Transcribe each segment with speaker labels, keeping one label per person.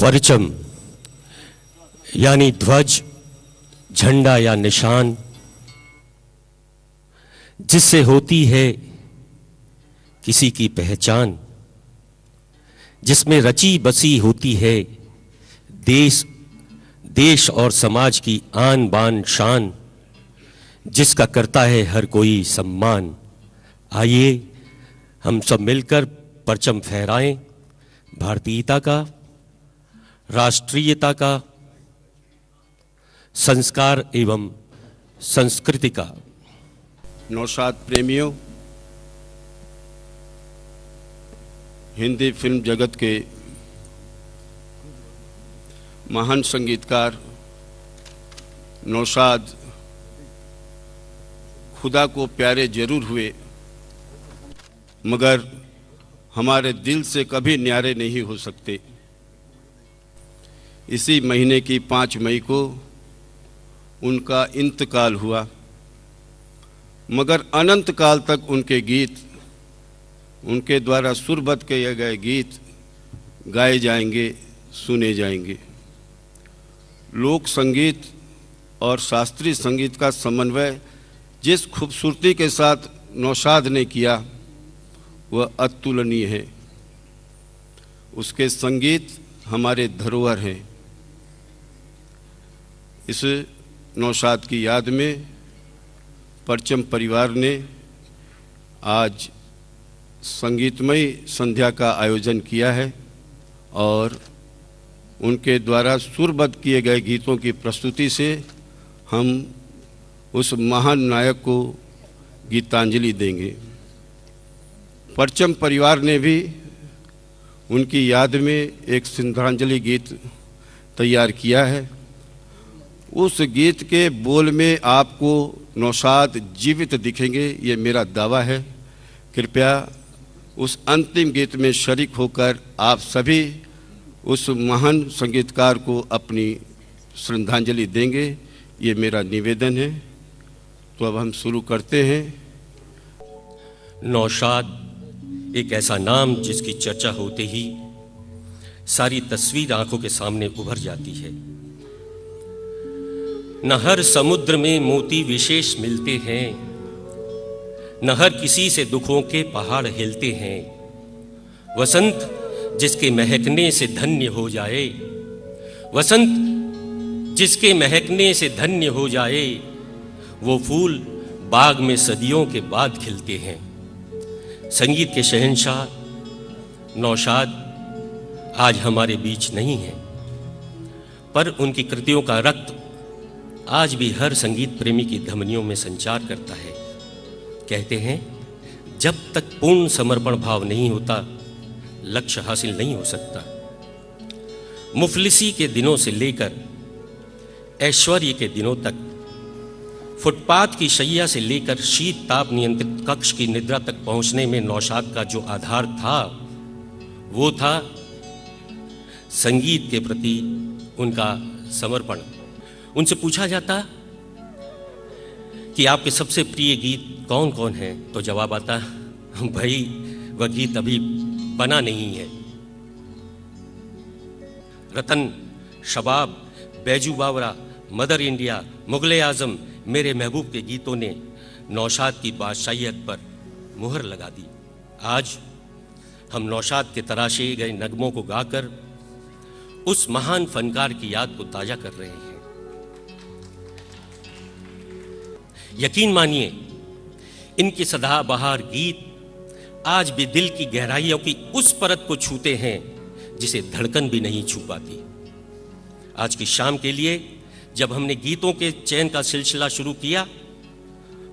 Speaker 1: परचम यानी ध्वज, झंडा या निशान, जिससे होती है किसी की पहचान, जिसमें रची बसी होती है देश और समाज की आन बान शान, जिसका करता है हर कोई सम्मान। आइए हम सब मिलकर परचम फहराएं भारतीयता का, राष्ट्रीयता का, संस्कार एवं संस्कृति का।
Speaker 2: नौशाद प्रेमियों, हिंदी फिल्म जगत के महान संगीतकार नौशाद खुदा को प्यारे जरूर हुए, मगर हमारे दिल से कभी न्यारे नहीं हो सकते। इसी महीने की 5 मई को उनका इंतकाल हुआ, मगर अनंत काल तक उनके गीत, उनके द्वारा सुरबद्ध किए गए गीत गाए जाएंगे, सुने जाएंगे। लोक संगीत और शास्त्रीय संगीत का समन्वय जिस खूबसूरती के साथ नौशाद ने किया वह अतुलनीय है। उसके संगीत हमारे धरोहर हैं। इस नौशाद की याद में परचम परिवार ने आज संगीतमय संध्या का आयोजन किया है और उनके द्वारा सुरबद्ध किए गए गीतों की प्रस्तुति से हम उस महान नायक को गीतांजलि देंगे। परचम परिवार ने भी उनकी याद में एक श्रद्धांजलि गीत तैयार किया है। उस गीत के बोल में आपको नौशाद जीवित दिखेंगे, ये मेरा दावा है। कृपया उस अंतिम गीत में शरीक होकर आप सभी उस महान संगीतकार को अपनी श्रद्धांजलि देंगे, ये मेरा निवेदन है। तो अब हम शुरू करते हैं।
Speaker 1: नौशाद एक ऐसा नाम जिसकी चर्चा होते ही सारी तस्वीर आंखों के सामने उभर जाती है। न हर समुद्र में मोती विशेष मिलते हैं, न हर किसी से दुखों के पहाड़ हिलते हैं। वसंत जिसके महकने से धन्य हो जाए, वसंत जिसके महकने से धन्य हो जाए, वो फूल बाग में सदियों के बाद खिलते हैं। संगीत के शहंशाह नौशाद आज हमारे बीच नहीं है, पर उनकी कृतियों का रक्त आज भी हर संगीत प्रेमी की धमनियों में संचार करता है। कहते हैं, जब तक पूर्ण समर्पण भाव नहीं होता, लक्ष्य हासिल नहीं हो सकता। मुफलिसी के दिनों से लेकर ऐश्वर्य के दिनों तक, फुटपाथ की शैया से लेकर शीत ताप नियंत्रित कक्ष की निद्रा तक पहुंचने में नौशाद का जो आधार था, वो था संगीत के प्रति उनका समर्पण। उनसे पूछा जाता कि आपके सबसे प्रिय गीत कौन कौन है, तो जवाब आता, भाई वह गीत अभी बना नहीं है। रतन, शबाब, बैजू बावरा, मदर इंडिया, मुगले आजम, मेरे महबूब के गीतों ने नौशाद की बादशाहियत पर मुहर लगा दी। आज हम नौशाद के तराशे गए नगमों को गाकर उस महान फनकार की याद को ताजा कर रहे हैं। यकीन मानिए, इनके सदाबहार गीत आज भी दिल की गहराइयों की उस परत को छूते हैं जिसे धड़कन भी नहीं छू पाती। आज की शाम के लिए जब हमने गीतों के चयन का सिलसिला शुरू किया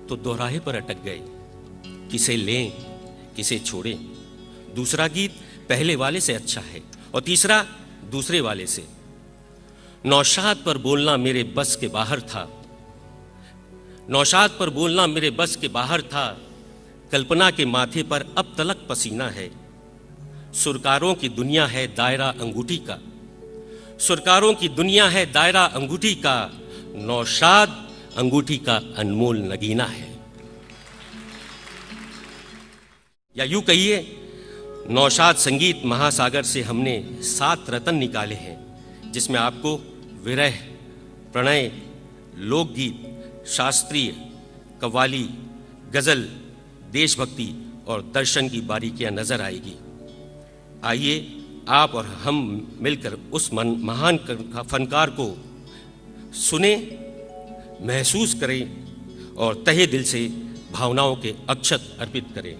Speaker 1: तो दोहराहे पर अटक गए। किसे लें, किसे छोड़ें। दूसरा गीत पहले वाले से अच्छा है और तीसरा दूसरे वाले से। नौशाद पर बोलना मेरे बस के बाहर था, नौशाद पर बोलना मेरे बस के बाहर था। कल्पना के माथे पर अब तलक पसीना है। सुरकारों की दुनिया है दायरा अंगूठी का, सुरकारों की दुनिया है दायरा अंगूठी का। नौशाद अंगूठी का अनमोल नगीना है। या यूं कहिए, नौशाद संगीत महासागर से हमने 7 रत्न निकाले हैं, जिसमें आपको विरह, प्रणय, लोकगीत, शास्त्रीय, कव्वाली, गजल, देशभक्ति और दर्शन की बारीकियां नजर आएगी। आइए आप और हम मिलकर उस महान फनकार को सुने, महसूस करें और तहे दिल से भावनाओं के अक्षत अर्पित करें।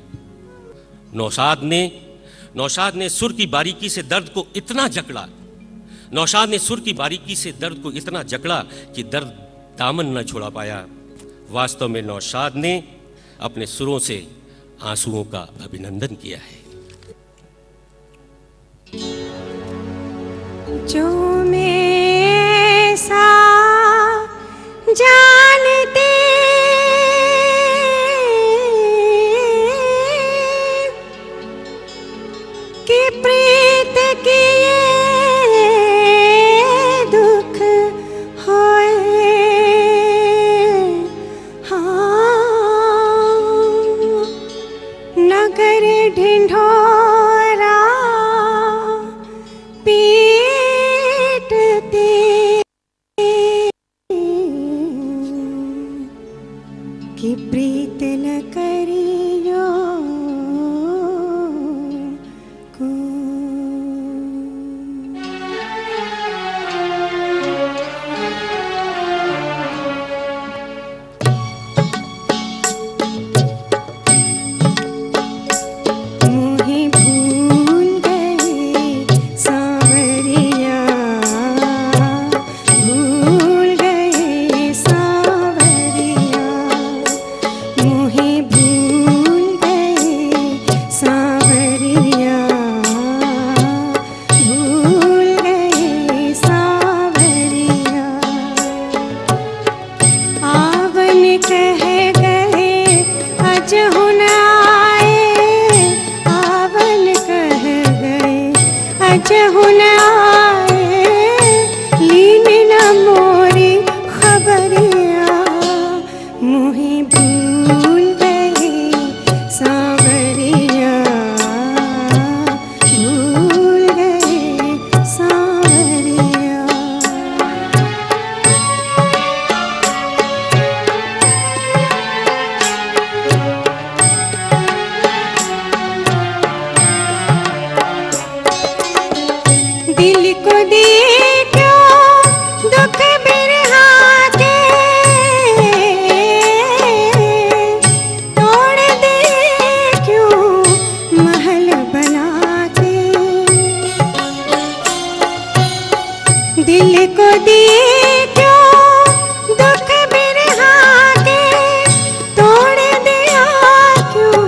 Speaker 1: नौशाद ने सुर की बारीकी से दर्द को इतना जकड़ा, नौशाद ने सुर की बारीकी से दर्द को इतना जकड़ा कि दर्द दामन न छोड़ा पाया। वास्तव में नौशाद ने अपने सुरों से आंसुओं का अभिनंदन किया है।
Speaker 3: जो मैं सा जानते कि प्रीत के दुख होए, हाँ नगर ढिंढोरा पीटते कि प्रीत न करियो को। मोहे भूल गए सांवरिया, भूल गए सांवरिया, मोहे भूल गए सांवरिया, भूल गए सांवरिया। आवन कह गए अजहु न आए, आवन कह गए अजहु न आए, लीन न मोरी खबरिया। मोहे भूल गए सांवरिया, भूल गए सांवरिया। दिल को दे क्यों दुख बिरहा के, तोड़ दे क्यों महल बना के। दिल को दे क्यों दुख बिरहा के, तोड़ दिया क्यों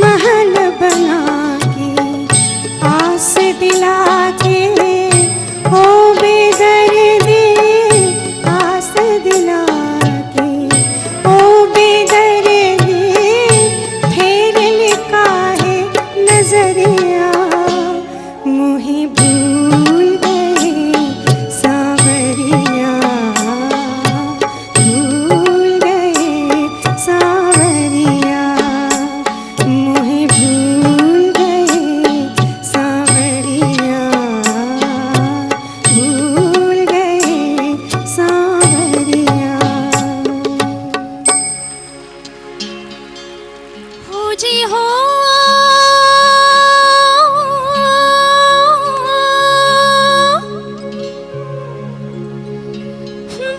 Speaker 3: महल बना के। आस दिला के ओ बेदर्दी, आस दिला के ओ बेदर्दी, फेर निकाहे नजरिया। मोहे भूल गए सांवरिया, भूल गए सांवरिया, मोहे भूल गए सांवरिया, भूल गए सांवरिया। हो जी हो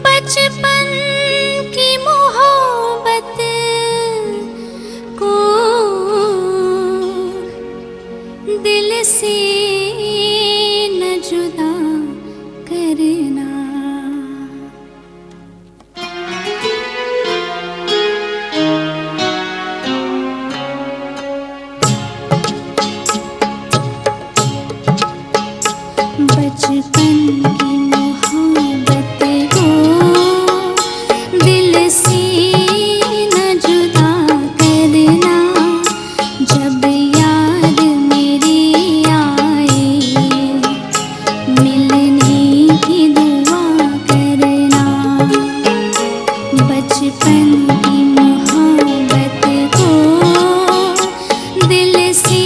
Speaker 3: बचपन की मोहब्बत को दिल से न जुदा करना। बचपन की मोहब्बत को दिल से न जुदा करना। जब याद मेरी आए, मिलने की दुआ करना। बचपन की मोहब्बत को दिल से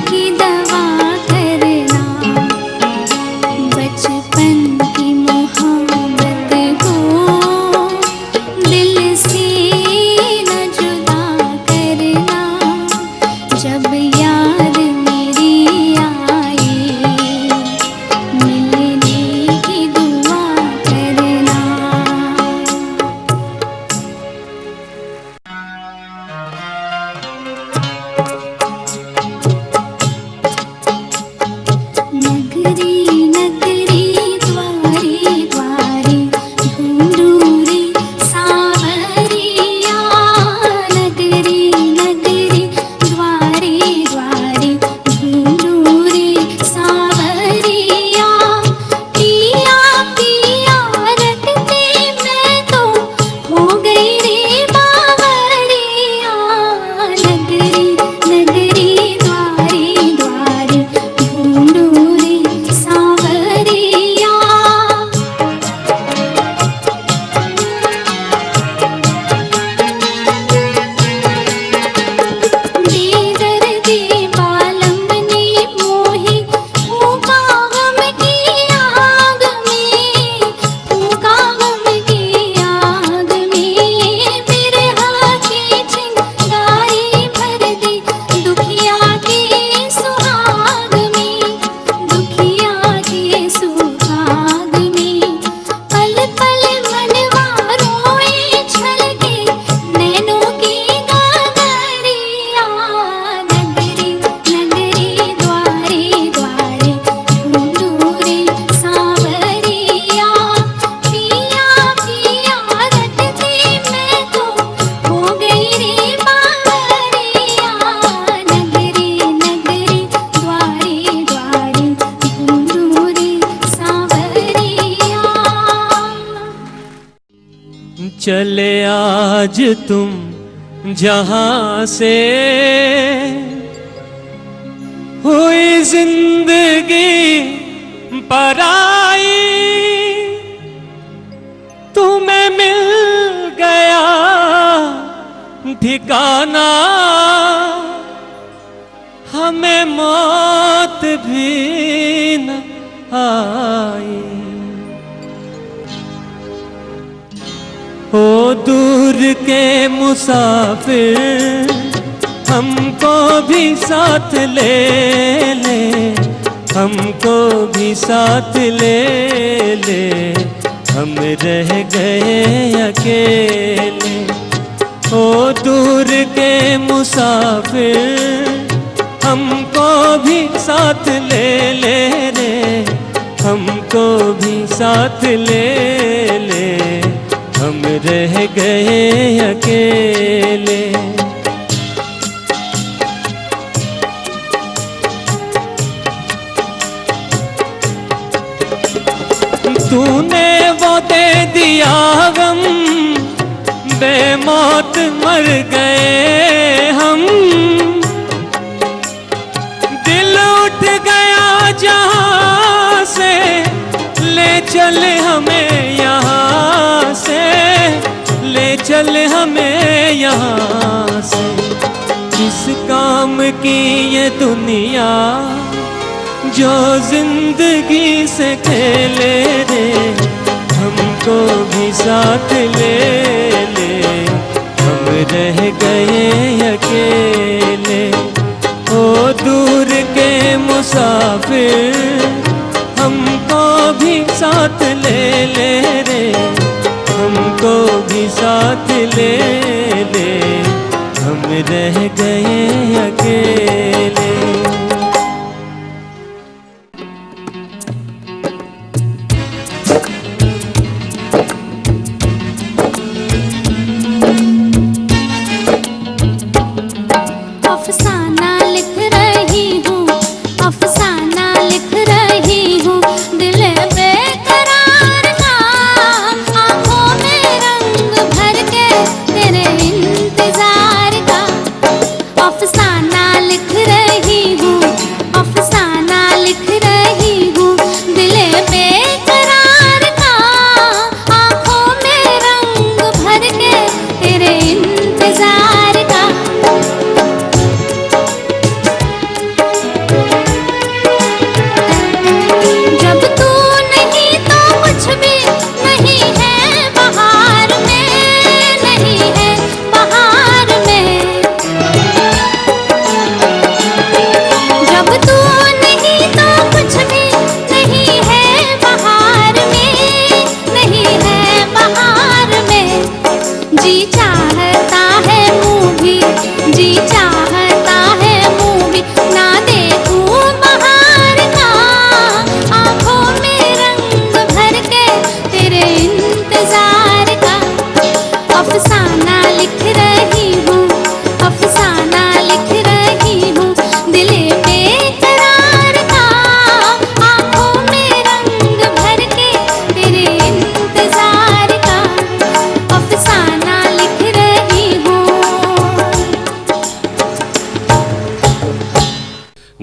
Speaker 3: की दवा करना, बचपन की मोहब्बत को दिल से न जुदा करना। जब याद मेरी आए मिलने की दुआ करना। नगरी नगरी द्वारे द्वारे ढूंढूं रे सावरिया। नगरी नगरी द्वारे द्वारे ढूंढूं रे सावरिया। पिया पिया रटते मैं तो हो गई रे बावरिया। नगरी नगरी द्वारे द्वारे ढूंढूं रे सावरिया। दे बालम ने मोही फूका गम की आग में, फूका गम की आग में। बिरहा की चिंगारी भर दी दुखिया के सुहाग में, दुखिया के सुहाग में। पल पल मनवा रोए छलके नैनों की गगरिया। नगरी नगरी द्वारे द्वारे ढूंढूं रे सावरिया। पिया पिया रटते मैं तो हो गई रे बावरिया। नगरी नगरी द्वारे द्वारे ढूंढूं रे सावरिया।
Speaker 4: चले आज तुम जहां से, हुई जिंदगी पराई। तुम्हें मिल गया ठिकाना, हमें मौत भी न आई। ओ दूर के मुसाफिर हमको भी साथ ले ले, हमको भी साथ ले ले। हम रह गए अकेले। ओ दूर के मुसाफिर हमको भी साथ ले ले रे, हमको भी साथ ले ले। हम रह गए अकेले। तूने वो दे दिया गम, बेमौत मर गए हम। दिल उठ गया जहां से, ले चल हमें यहाँ से, ले चल हमें यहाँ से। किस काम की ये दुनिया जो जिंदगी से खेले रे, हमको भी साथ ले ले। हम रह गए अकेले। ओ दूर के मुसाफिर हमको भी साथ ले ले रे, हमको भी साथ ले ले। हम रह गए अकेले।
Speaker 3: अफसाना लिख रही हूँ, अफसाना लिख रही हूँ। दिल बेकरार का, आँखों में रंग भर के तेरे इंतजार का। अफसाना लिख रही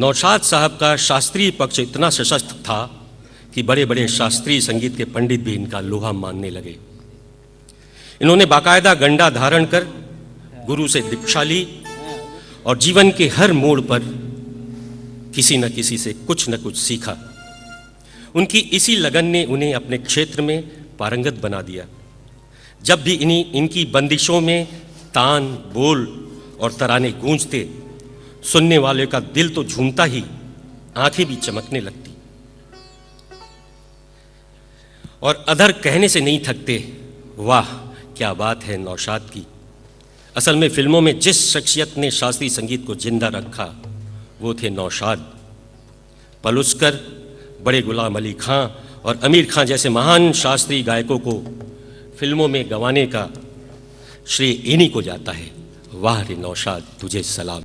Speaker 1: नौशाद साहब का शास्त्रीय पक्ष इतना सशक्त था कि बड़े बड़े शास्त्रीय संगीत के पंडित भी इनका लोहा मानने लगे। इन्होंने बाकायदा गंडा धारण कर गुरु से दीक्षा ली और जीवन के हर मोड़ पर किसी न किसी से कुछ न कुछ सीखा। उनकी इसी लगन ने उन्हें अपने क्षेत्र में पारंगत बना दिया। जब भी इनकी बंदिशों में तान, बोल और तराने गूंजते, सुनने वाले का दिल तो झूमता ही, आंखें भी चमकने लगती और अधर कहने से नहीं थकते, वाह क्या बात है नौशाद की। असल में फिल्मों में जिस शख्सियत ने शास्त्रीय संगीत को जिंदा रखा वो थे नौशाद। पलुस्कर, बड़े गुलाम अली खां और आमिर खां जैसे महान शास्त्रीय गायकों को फिल्मों में गंवाने का श्रेय इन्हीं को जाता है। वाह रे नौशाद, तुझे सलाम।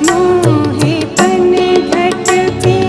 Speaker 5: मोहे पन घट पे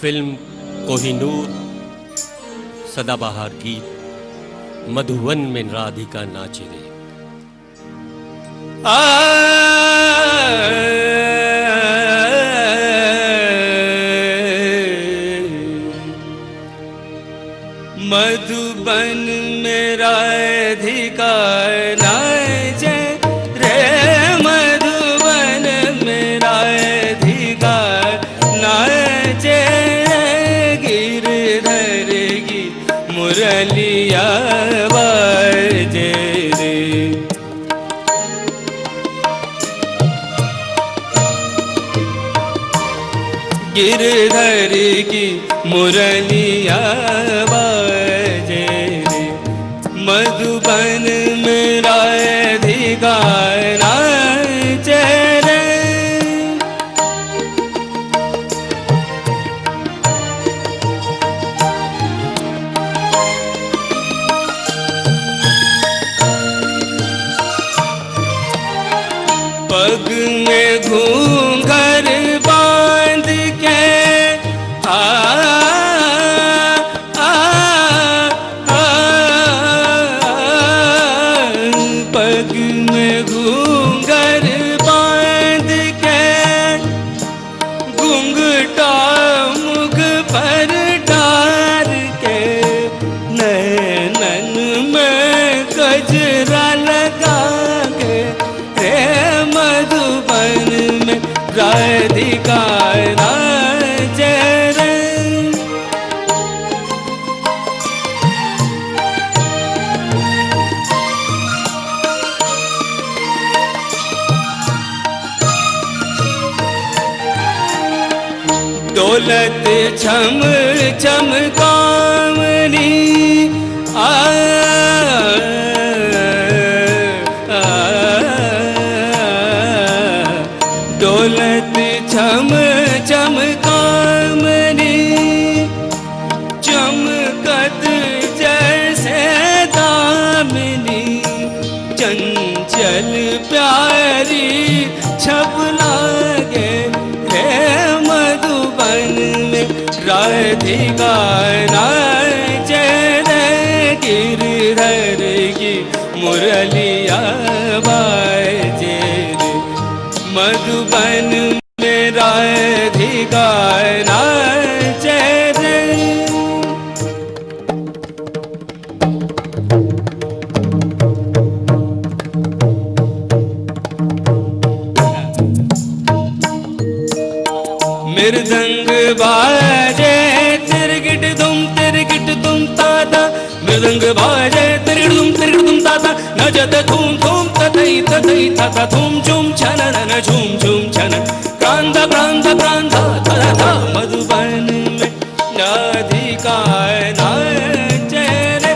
Speaker 1: फिल्म कोहिनूर, सदाबहार गीत, मधुवन में राधिका नाचे रे।
Speaker 4: मधुबन में राधिका नाचे रे, मधुबन में राधिका नाचे रे, गिरधर की मुरलिया बाजे रे। गिरधर की मुरलिया बाजे रे, मधुबन में राधिका नाचे रे। पग में घूंघर बांध के पग में घूंघर बांध राधिका नाचे रे। दौलत छम छम कामनी आ दौलत छम छम कामनी चमकत जैसे दामिनी चंचल प्यारी छप लागे हे मधुबन में राधिका नाचे रे। गिरधर की मुरलिया बाजे रे मधुबन में राधिका नाचे रे। मृदंग बाजे तिरगिट तुम ताता मृदंग बाजे तिरगिट तुम ताता नजत धूम धूम ततई ततई तता धूम झूम छनन न झूम झूम छनन प्रांत प्रांत प्रांत तथा मधुबन में राधिका नाचे रे।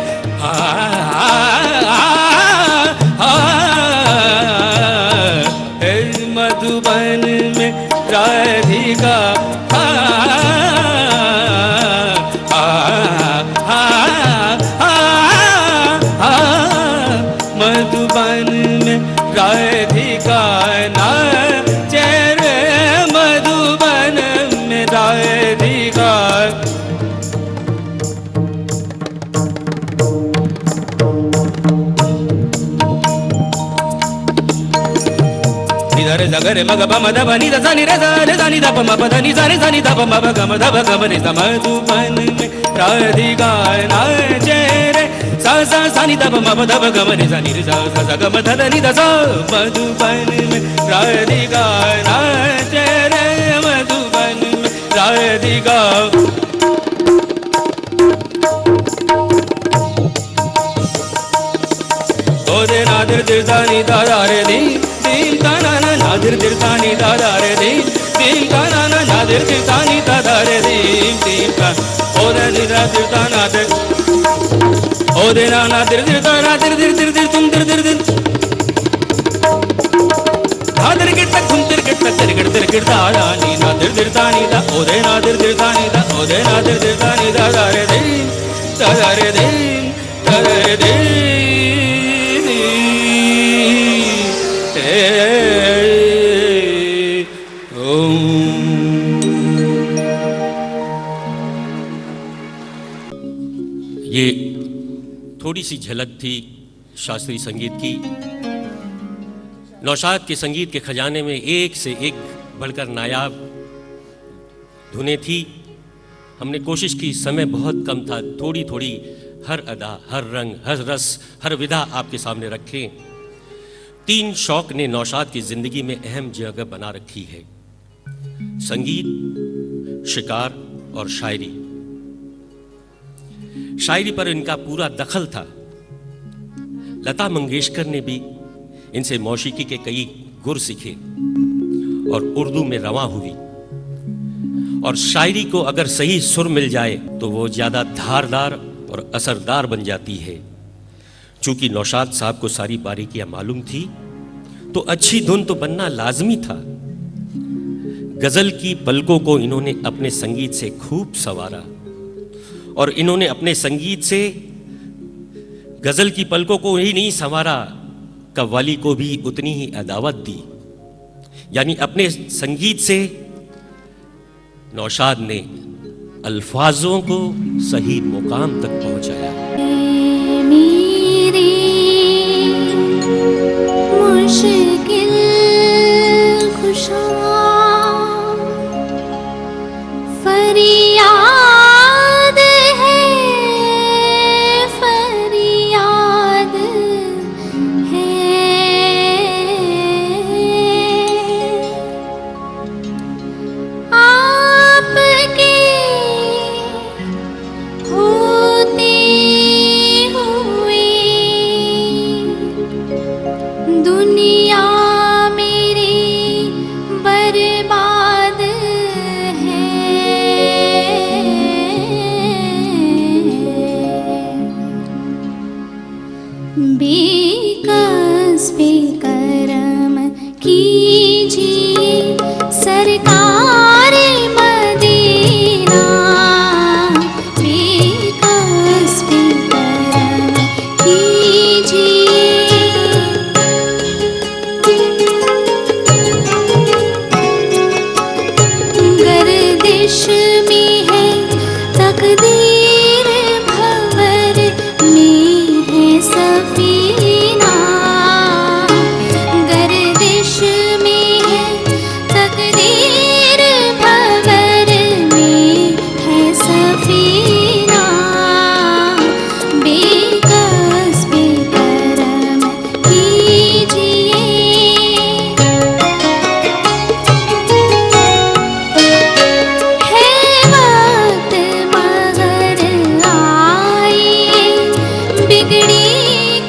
Speaker 4: मधुबन में राधिका मधुबन में राधिका नाचे रे मधुबन में राधिका। निधरे जगरे मग पम धब नि ध नि रे ध नि ध प म प ध नि ध रे ध नि ध प म प ग म ध प ग म रे ध मधुबन में राधिका नाचे रे सा सा सा नि ध प म प ध प ग म रे ध नि रे सा सा सा ग म ध ध नि ध सा मधुबन में राधिका नाचे रे मधुबन में राधिका। ओ दे नादर दिरदानी दादा रे दी दीम ताना ना नादर दिरदानी दादा रे दी दीम ताना ना नादर दिरदानी दादा रे दीम दीम का ओ दे निदा दिरदाना दे ओ दे ना नादर दिरदाना दिर दिर दिर दिर तुम दिर दिर दिर नादर गिट तक तुम दिर गिट तक दिर गिट दादा नी नादर दिरदानी दा ओ दे नादर दिरदानी दा ओ दे नादर दिरदानी दादा रे दीम दादा रे दीम दादा रे दीम।
Speaker 1: ये थोड़ी सी झलक थी शास्त्रीय संगीत की। नौशाद के संगीत के खजाने में एक से एक बढ़कर नायाब धुनें थी। हमने कोशिश की, समय बहुत कम था, थोड़ी थोड़ी हर अदा, हर रंग, हर रस, हर विधा आपके सामने रखें। 3 शौक ने नौशाद की जिंदगी में अहम जगह बना रखी है: संगीत, शिकार और शायरी। शायरी पर इनका पूरा दखल था। लता मंगेशकर ने भी इनसे मौसीकी के कई गुर सीखे और उर्दू में रवां हुई। और शायरी को अगर सही सुर मिल जाए तो वो ज्यादा धारदार और असरदार बन जाती है। चूंकि नौशाद साहब को सारी बारीकियां मालूम थी तो अच्छी धुन तो बनना लाजमी था। गजल की पलकों को इन्होंने अपने संगीत से खूब संवारा और इन्होंने अपने संगीत से गजल की पलकों को ही नहीं संवारा, कव्वाली को भी उतनी ही अदावत दी। यानी अपने संगीत से नौशाद ने अल्फाजों को सही मुकाम तक पहुंचाया।
Speaker 3: मेरी मुश्किल खुशा फरियाद है, फरियाद है। सरकार मदीना बेकस्बी करम कीजिए। गर्दिश में है तकदीर भंवर में है सफीना। गर्दिश में है तकदीर भंवर में है सफीना बेकस्बी करम कीजिए। है वक्त मगर आइए बिगड़ी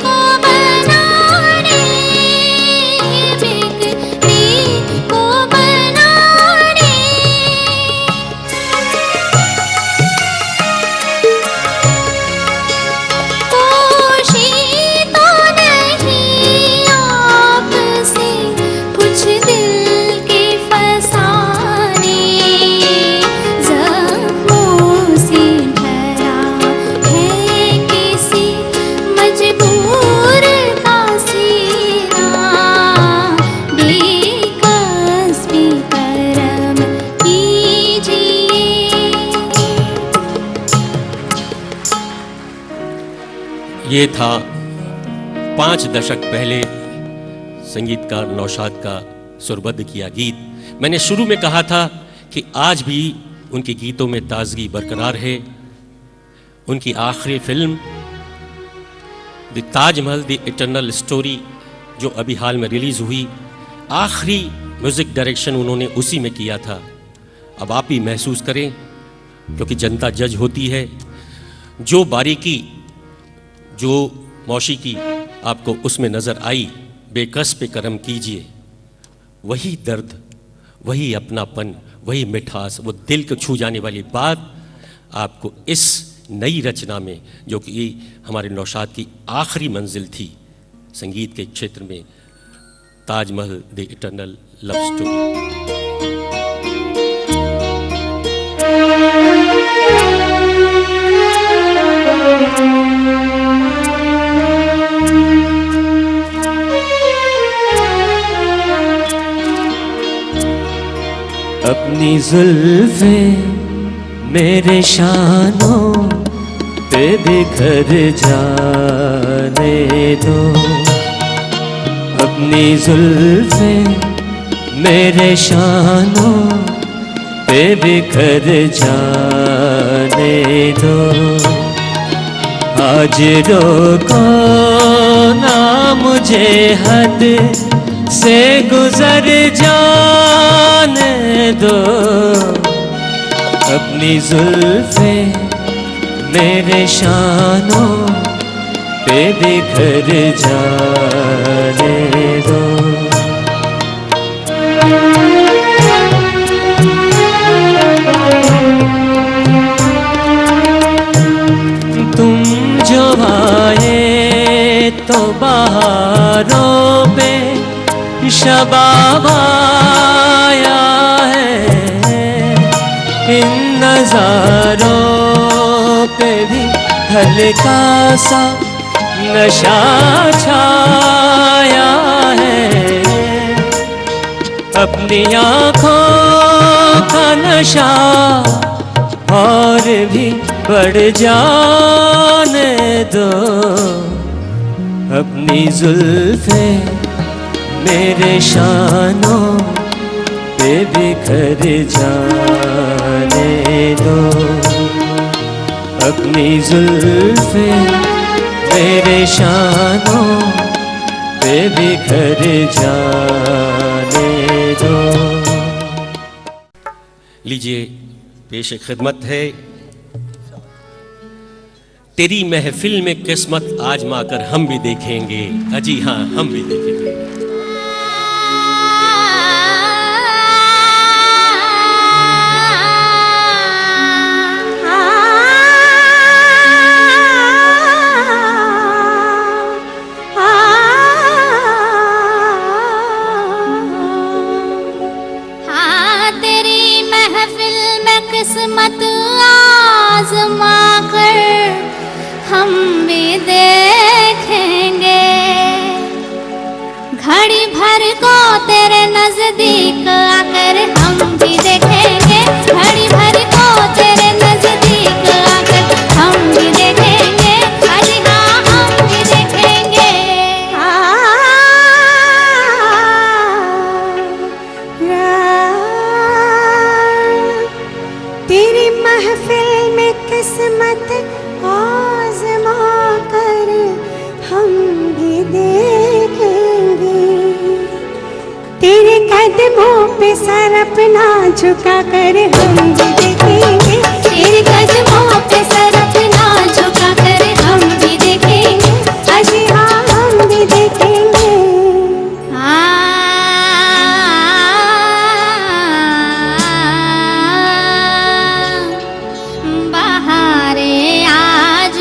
Speaker 3: को बनाने, बिगड़ी को बनाने। कोशी तो नहीं आपसे कुछ दिल के फसाने, ज़ख्मों से भरा है किसी मजबूर का सीना बेकस्बी करम कीजिए।
Speaker 1: ये था 5 दशक पहले संगीतकार नौशाद का सुरबद्ध किया गीत। मैंने शुरू में कहा था कि आज भी उनके गीतों में ताजगी बरकरार है। उनकी आखिरी film the Taj Mahal the eternal story जो अभी हाल में रिलीज हुई, आखिरी म्यूजिक डायरेक्शन उन्होंने उसी में किया था। अब आप ही महसूस करें, क्योंकि जनता जज होती है। जो बारीकी, जो मौसीकी आपको उसमें नजर आई, बेकस्बी करम कीजिए, वही दर्द, वही अपनापन, वही मिठास, वो दिल को छू जाने वाली बात आपको इस नई रचना में, जो कि हमारे नौशाद की आखिरी मंजिल थी संगीत के क्षेत्र में, Taj Mahal the eternal love story.
Speaker 4: अपनी जुल्फे मेरे शानों पे बिखर जाने दो। अपनी जुल्फे मेरे शानों पे बिखर जाने दो। आज रोको ना मुझे हद से गुजर जाने दो। अपनी जुल्फे मेरे शानों पे बिखर जाने दो। तुम जो आए तो बहारों पे शबाब आया है। इन नज़ारों पे भी हल्का सा नशा छाया है। अपनी आँखों का नशा और भी बढ़ जाने दो। अपनी जुल्फे मेरे शानों पे बिखर जाने दो। अपनी जुल्फे मेरे शानों पे बिखर जाने दो।
Speaker 1: लीजिए, पेश खिदमत है तेरी महफिल में किस्मत आजमा कर हम भी देखेंगे। अजी हाँ, हम भी देखेंगे।
Speaker 3: हाँ महफिल में किस्मत आजमा कर हम भी देखेंगे, घड़ी भर को तेरे नजदीक आकर हम भी देखेंगे, घड़ी भर को तेरे नजदीक आकर हम भी देखेंगे, अरे हाँ हम भी देखेंगे।
Speaker 5: तेरी महफिल में किस्मत आज़मा कर हम भी देखेंगे, तेरे कदमों पे सर अपना झुका कर हम भी देखेंगे,
Speaker 3: तेरे कदमों पे सर अपना झुका कर हम भी देखेंगे,
Speaker 5: अजी हाँ हम भी देखेंगे।
Speaker 3: बहारे आज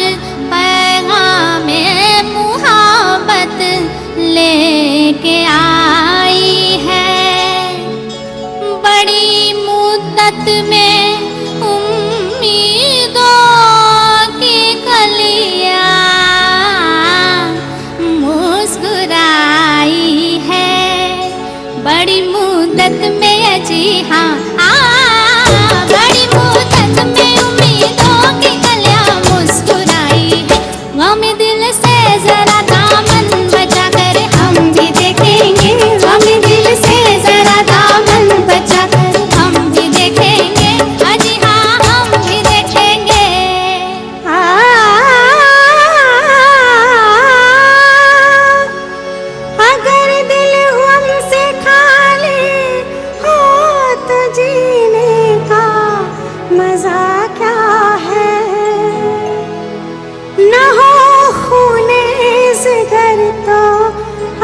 Speaker 3: पैगामे मुहब्बत लेके आई है, बड़ी मुद्दत में उम्मीदों की कलियां मुस्कुराई है, बड़ी मुद्दत में जी हाँ बड़ी मुद्दत में उम्मीदों की कलियां मुस्कुराई है, गम दिल से जरा दामन बचा कर हम भी देखेंगे, गम दिल से जरा दामन बचा कर हम भी देखेंगे, अजी हाँ हम भी देखेंगे।
Speaker 5: अगर दिल हमसे खाली हो तो जीने का मजा क्या है, न हो खूने जिगर तो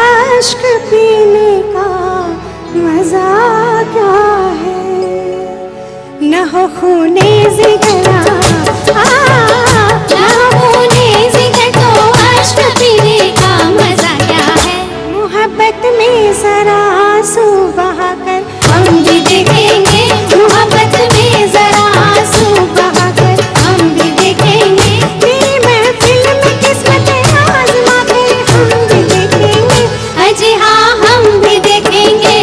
Speaker 5: अश्क पीने का मजा क्या है, न हो खूने जिगर न हो खूने जिगर तो अश्क पीने का मजा क्या है, मोहब्बत में जरा आंसू बहाकर हम भी देखेंगे, मोहब्बत में जरा आंसू बहाकर हम भी देखेंगे, तेरी महफिल में किस्मत आज़मा कर हम भी देखेंगे,
Speaker 3: अजी हाँ हम भी देखेंगे।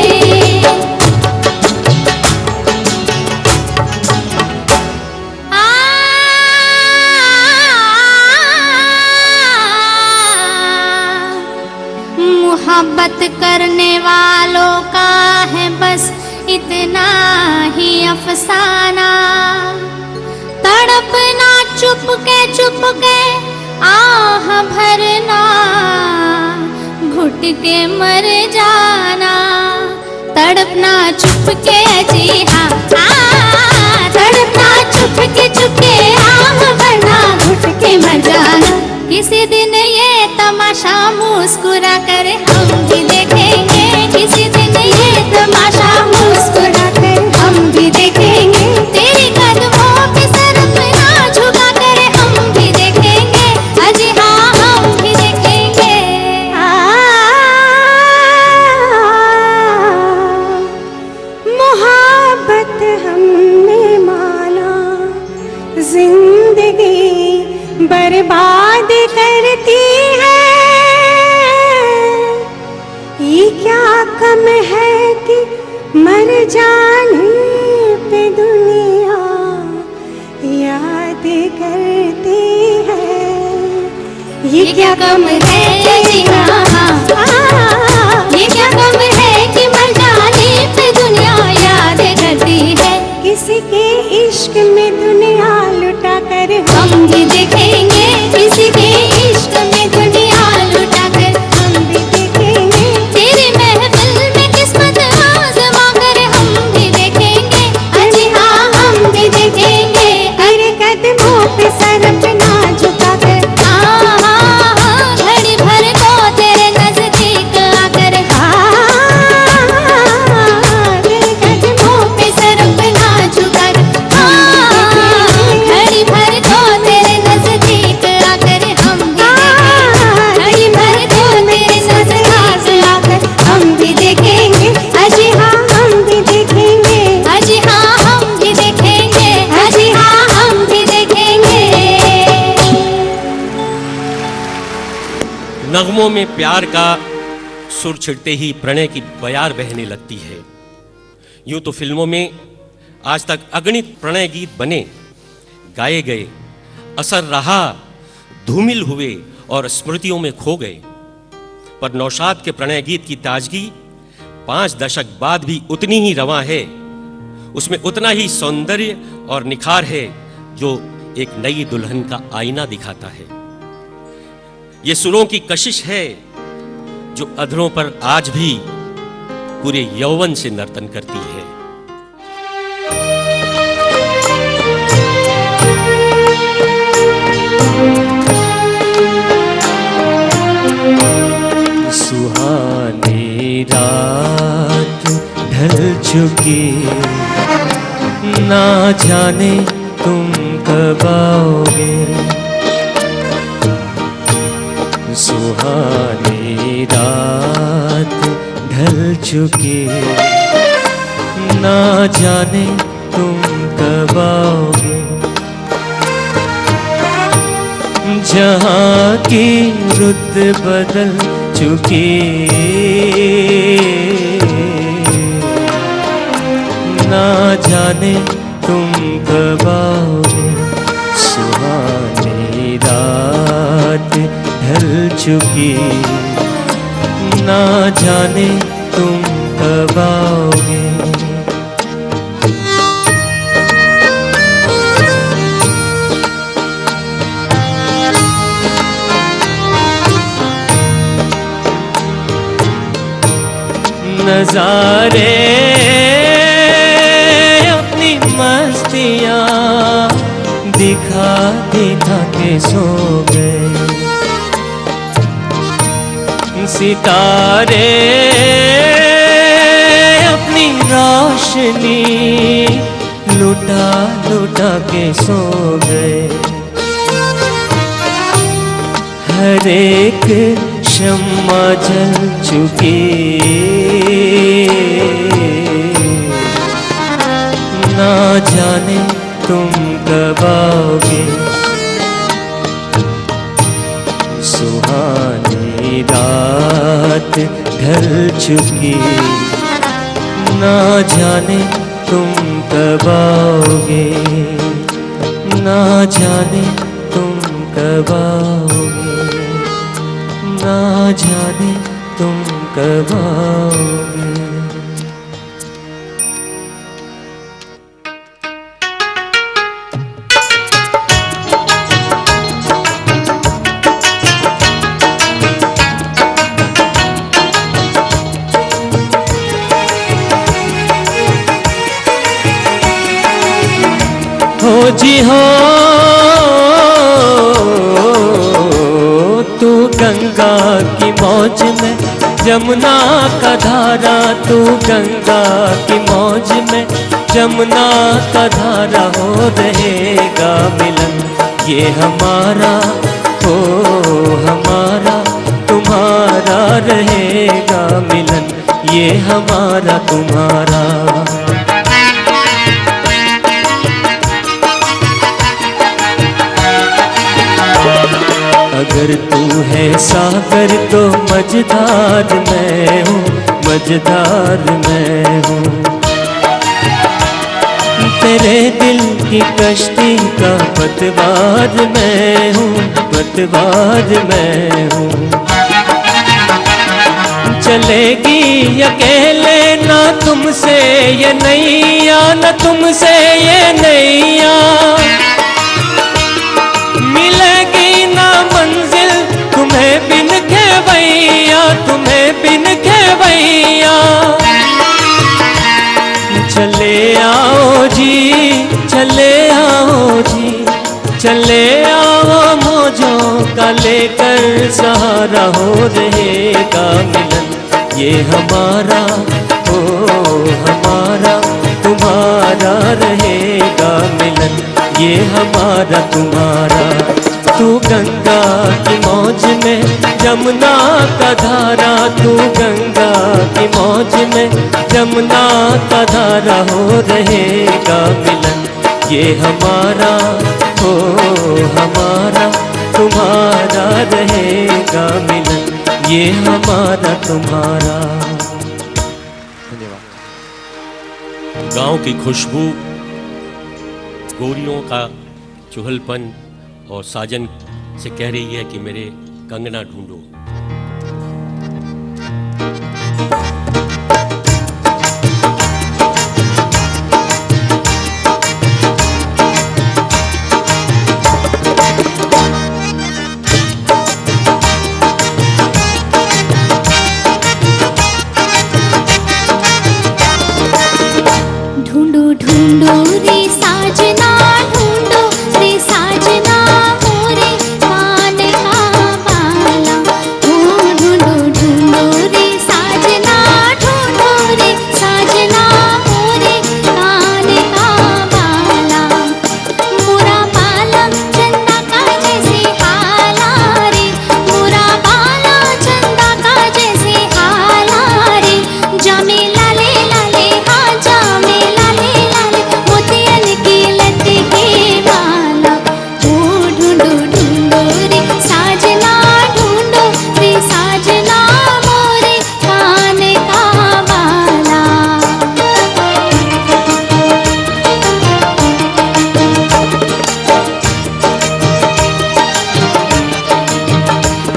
Speaker 3: मोहब्बत करने वालों का है बस इतना ही अफसाना, तड़पना चुप के आह भरना, घुट के मर जाना, तड़पना चुप के जी हाँ तड़पना चुप के आह भरना, घुट के मर जाना, किसी दिन ये तमाशा मुस्कुरा कर हम भी देखेंगे, किसी दिन ये तमाशा मुस्कुरा कर हम भी देखेंगे, तेरे कदमों पे सर अपना झुका कर हम भी देखेंगे, अजी हाँ हम भी देखेंगे।
Speaker 5: मोहब्बत हमने माना जिंदगी बर्बाद करती है, ये क्या कम है कि मर जाने पे दुनिया याद करती है, ये क्या कम है जी हाँ ये क्या कम है कि मर जाने पे दुनिया याद करती है, किसी के इश्क में दुनिया लुटा कर हम भी देखेंगे, किसी के इश्क में दुनिया लुटा कर हम भी देखेंगे, तेरी महफिल में किस्मत आज़मा कर हम भी देखेंगे, अजी हाँ हम भी देखेंगे, तेरे कदमों पे सर अपना झुका कर घड़ी भर को तेरे नजदीक आकर
Speaker 1: नगमों में प्यार का सुर छिड़ते ही प्रणय की बयार बहने लगती है। यूं तो फिल्मों में आज तक अगणित प्रणय गीत बने, गाए गए, असर रहा, धूमिल हुए और स्मृतियों में खो गए, पर नौशाद के प्रणय गीत की ताजगी 5 दशक बाद भी उतनी ही रवां है। उसमें उतना ही सौंदर्य और निखार है जो एक नई दुल्हन का आईना दिखाता है। ये सुरों की कशिश है जो अधरों पर आज भी पूरे यौवन से नर्तन करती है।
Speaker 4: सुहानी रात ढल चुकी, ना जाने तुम कब आओगे। सुहानी रात ढल चुकी, ना जाने तुम कब आओगे। जहाँ की रुत बदल चुकी, ना जाने तुम कब आओगे। सुहानी रात ढल चुकी, ना जाने तुम कब आओगे। नजारे अपनी मस्तियाँ दिखा दिखा के सो गए। सितारे अपनी रोशनी लुटा लुटा के सो गए। हर एक शम्मा जल चुकी, ना जाने तुम कब आओगे। सुहानी रात ढल चुकी, ना जाने तुम कब आओगे। ना जाने तुम कब आओगे। ना जाने तुम कब आओगे। हो जी हो तू गंगा की मौज में, जमुना का धारा। तू गंगा की मौज में, जमुना का धारा। हो रहेगा मिलन ये हमारा, हो हमारा तुम्हारा। रहेगा मिलन ये हमारा तुम्हारा। अगर तू है सागर तो मझधार मैं हूँ, मझधार मैं हूँ। तेरे दिल की कश्ती का पतवार मैं हूँ, पतवार मैं हूँ। चलेगी अकेले ना तुमसे ये नैया, ना तुमसे ये नैया। मिलेगी ना मंजिल तुम्हें बिन खेवैया, तुम्हें बिन खेवैया। चले आओ जी, चले आओ जी, चले आओ मौजों का लेकर सहारा। हो रहेगा मिलन ये हमारा, हो हमारा तुम्हारा। रहेगा मिलन ये हमारा तुम्हारा। तू गंगा की मौज में, जमुना का धारा। तू गंगा की मौज में, जमुना का धारा। हो रहेगा मिलन ये हमारा, हो हमारा तुम्हारा। रहेगा मिलन ये हमारा तुम्हारा।
Speaker 1: गांव की खुशबू, गोरियों का चुहलपन और साजन से कह रही है कि मेरे कंगना ढूंढो।
Speaker 3: ढूंढो ढूंढो रे साजना, ढूंढो रे साजना मोरे कान का बाला। ढूंढो ढूंढो रे साजना, ढूंढो रे साजना मोरे कान का बाला। मोरा बाला चंदा का जैसे हाला रे, मोरा बाला चंदा का जैसे हाला रे। जामे लाले लाले हाँ जामे लाले लाले, मोतियन की लट के माला। ओ ढूंढो ढूंढो रे साजना, ढूंढो रे साजना मोरे कान का बाला।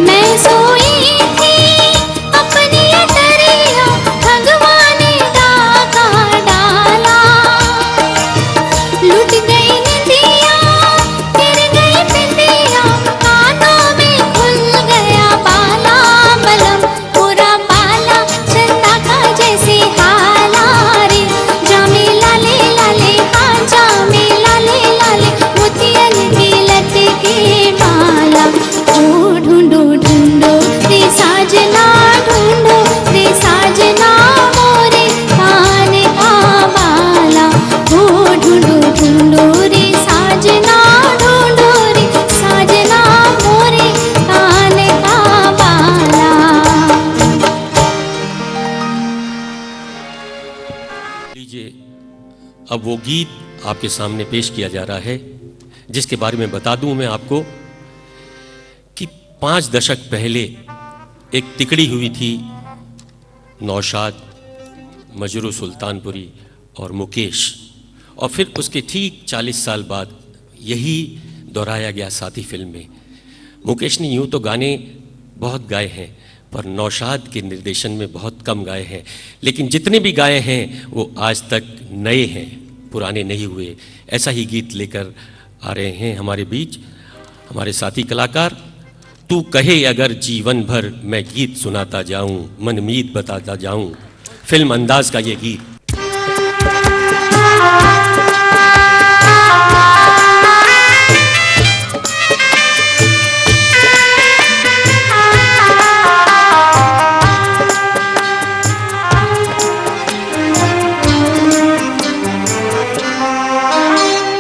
Speaker 3: मैं सोई थी अपनी दरिया, भगवान डाका डाला। लुट गई निंदिया, गिर गई बिंदिया, कानों में खुल गया बाला। बलम पूरा बाला चंदा का जैसे हाला रे। जामे लाले लाले हाँ जामे लाले लाले, मोतियन की लट के माला। ओ ढूंढो ढूंढो रे साजना, ढूंढो रे साजना मोरे कान का बाला। ओ ढूंढो ढूंढो रे साजना, ढूंढो रे साजना मोरे कान का बाला।
Speaker 1: लीजिए, अब वो गीत आपके सामने पेश किया जा रहा है जिसके बारे में बता दूं मैं आपको कि 5 दशक पहले एक तिकड़ी हुई थी नौशाद, मजरू सुल्तानपुरी और मुकेश, और फिर उसके ठीक 40 साल बाद यही दोहराया गया साथी फिल्म में। मुकेश ने यूं तो गाने बहुत गाए हैं पर नौशाद के निर्देशन में बहुत कम गाए हैं, लेकिन जितने भी गाए हैं वो आज तक नए हैं, पुराने नहीं हुए। ऐसा ही गीत लेकर आ रहे हैं हमारे बीच हमारे साथी कलाकार। तू कहे अगर जीवन भर मैं गीत सुनाता जाऊं, मनमीत बताता जाऊं, फिल्म अंदाज का ये गीत।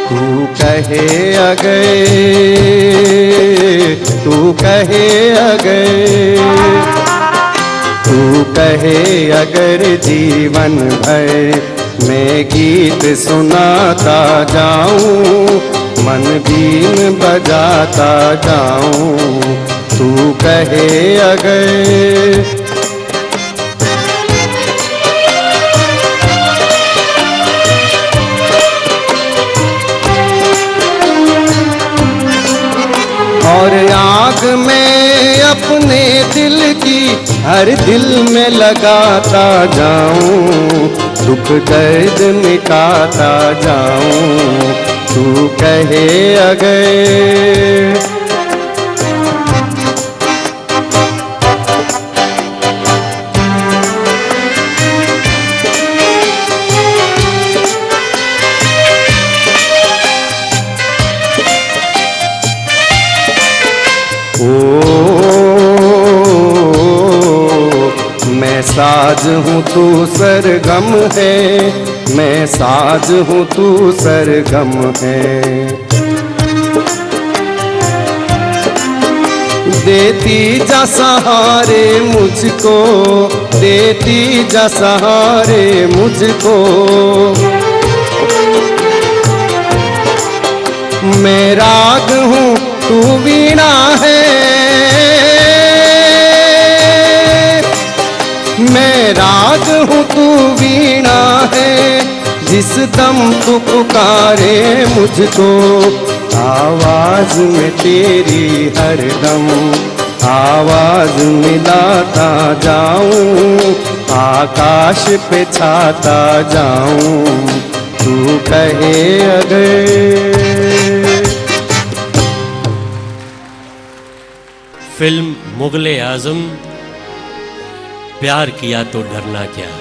Speaker 2: तू कहे अगर, तू कहे अगर, तू कहे अगर जीवन भर मैं गीत सुनाता जाऊं, मन बीन बजाता जाऊं। तू कहे अगर, और आग में अपने दिल की हर दिल में लगाता जाऊं, दुख दर्द मिटाता जाऊं। तू कहे अगर, मैं साज हूँ तू सरगम है, मैं साज हूँ तू सरगम है। देती जा सहारे मुझको, देती जा सहारे मुझको। मैं राग हूँ तू वीणा है,
Speaker 6: राग हूँ तू वीणा है, जिस दम तू पुकारे मुझको, आवाज में तेरी हरदम आवाज मिलाता जाऊं, आकाश पे छाता जाऊं, तू कहे अगर।
Speaker 1: फिल्म मुगले आजम, प्यार किया तो डरना क्या।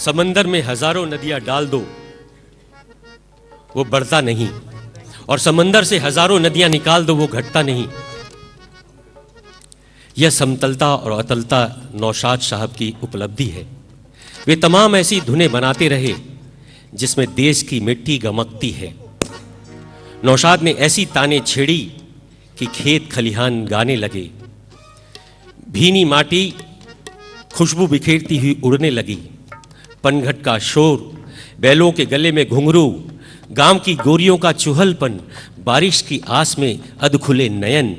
Speaker 1: समंदर में हजारों नदियां डाल दो, वो बढ़ता नहीं, और समंदर से हजारों नदियां निकाल दो, वो घटता नहीं। यह समतलता और अतलता नौशाद साहब की उपलब्धि है। वे तमाम ऐसी धुनें बनाते रहे जिसमें देश की मिट्टी गमकती है। नौशाद ने ऐसी ताने छेड़ी कि खेत खलिहान गाने लगे, भीनी माटी खुशबू बिखेरती हुई उड़ने लगी। पनघट का शोर, बैलों के गले में घुंघरू, गांव की गोरियों का चुहलपन, बारिश की आस में अधखुले नयन,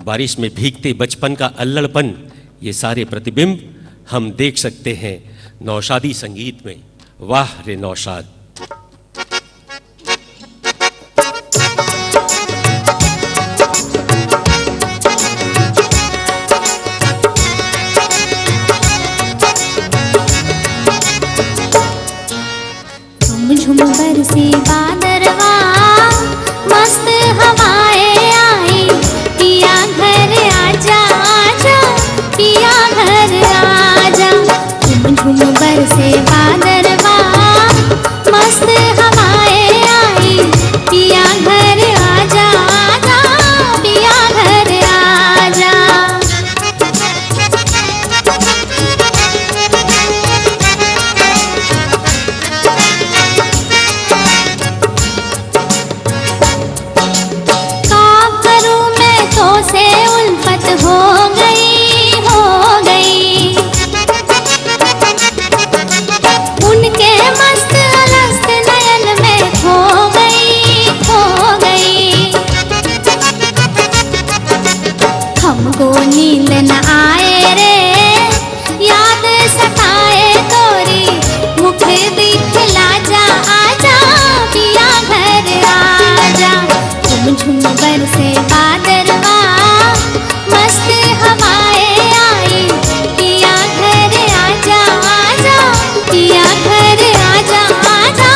Speaker 1: बारिश में भीगते बचपन का अल्लड़पन, ये सारे प्रतिबिंब हम देख सकते हैं नौशादी संगीत में। वाह रे नौशाद।
Speaker 3: झुम बरसे बादरवा, मस्त हवाएं आई, पिया घर आजा आजा, पिया घर आजा। झुम झुम बरसे बादरवा, मस्त हवाएं आई, पिया घर आजा आजा, पिया घर आजा। से उल्फत हो गई, हो गई। उनके मस्त अलस्त नयन में खो गई, खो गई। हमको नींद न आए रे, याद सताए तोरी, मुख दिखला जा आजा, पिया घर आजा। झुम झुम बरसे बादरवा, मस्त हवाएं आई, पिया घर आजा आजा, पिया घर आजा आजा,